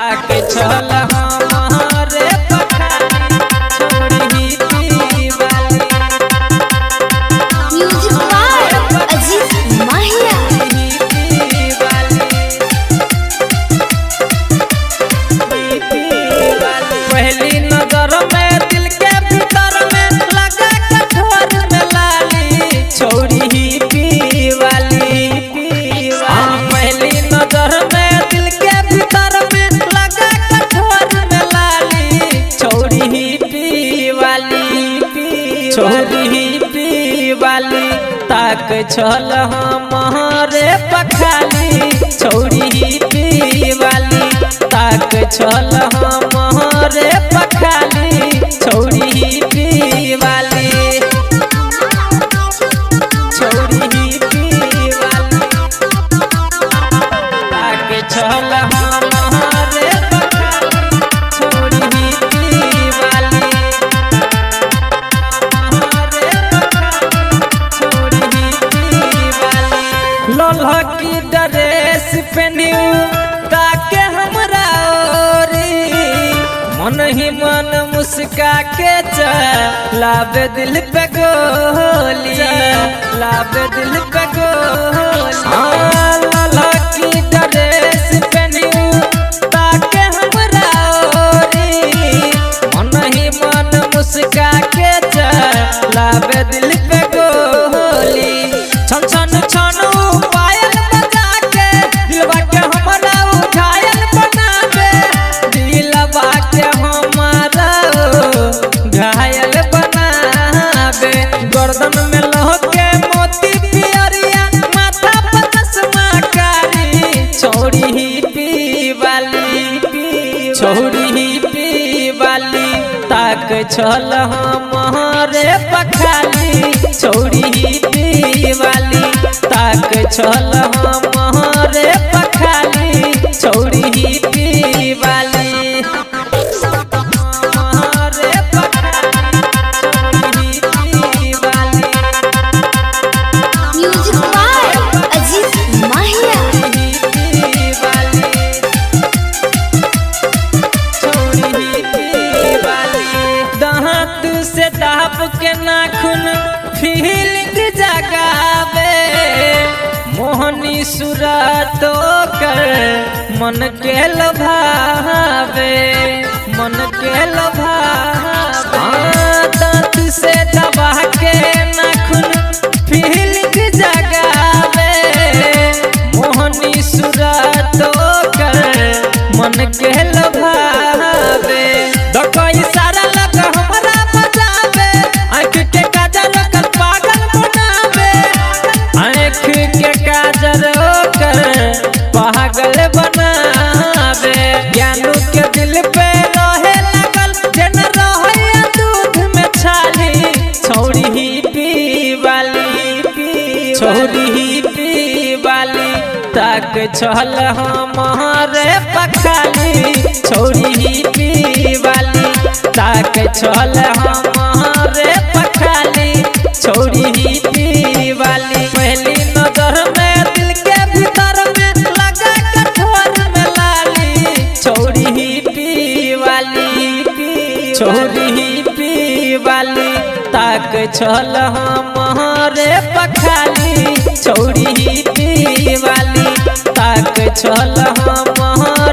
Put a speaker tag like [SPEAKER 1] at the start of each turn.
[SPEAKER 1] ताके चल हमारे पखाली छोड़ी दीवाली।
[SPEAKER 2] म्यूजिक बाय अजीत माहिया।
[SPEAKER 1] पहली नजर में दिल के भीतर में लगा कठोर में लाली छोड़ी दीवाली। पहली नजर में दिल के भीतर में लगा कठोर में लाली छोड़ी दीवाली। छोड़ी दीवाली ताक चल हमारे पखाली छोड़ी दीवाली। ताक चल हमारे पखाली छोड़ी दीवाली। छोड़ी दीवाली ताक चल हमारे पखाली छोड़ी दीवाली। लोल्हा की ड्रेस पहनियो ताके हमरा ओरी मन ही मन मुस्का के लावे दिल पे गोली। लावे दिल पे गोली। लोल्हा की ड्रेस पहनियो ताके हमरा ओरी मन ही मन मुस्का के लावे दिल पे गोली। छन छन छनु पायल बजा के दिलवा के हमरा घायल बनावे। दिलवा के हमरा घायल बनावे। गर्दन में लहके मोती पियरिया माथा पर चश्मा कारी छोड़ी दीवाली। छोड़ी दीवाली ताक चल हमारे पखाली छोड़ी दीवाली। ताक चल हमारे पखाली छोड़ी दीवाली। हमारे पखाली छोड़ी दीवाली।
[SPEAKER 2] म्यूजिक बाय अजीत माहिया। दांत से दाप के नाखून फीलिंग जगावे। मोहनी सूरत कर मन के लभावे। मन के लभावे। दांत से दबा के नाखून फीलिंग जगावे। मोहनी सूरत कर मन के लभावे। डकई सारा लग हमरा बजावे। आँख के काजल कर पागल बनावे। आँख के काजल कर पागल बनावे। ज्ञानू के दिल पे रहे लगल जन रहे दूध में छाली छोड़ी दीवाली। छोड़ी दीवाली ताक चल हमारे पखाली छोड़ी दीवाली। ताक चल हमारे पखाली छोड़ी दीवाली। पहली नजर में दिल के भीतर में लगा कठोर में लाली छोड़ी दीवाली। छोड़ी दीवाली ताक चल हमारे पखाली छोड़ी दीवाली। ताक चल हमारे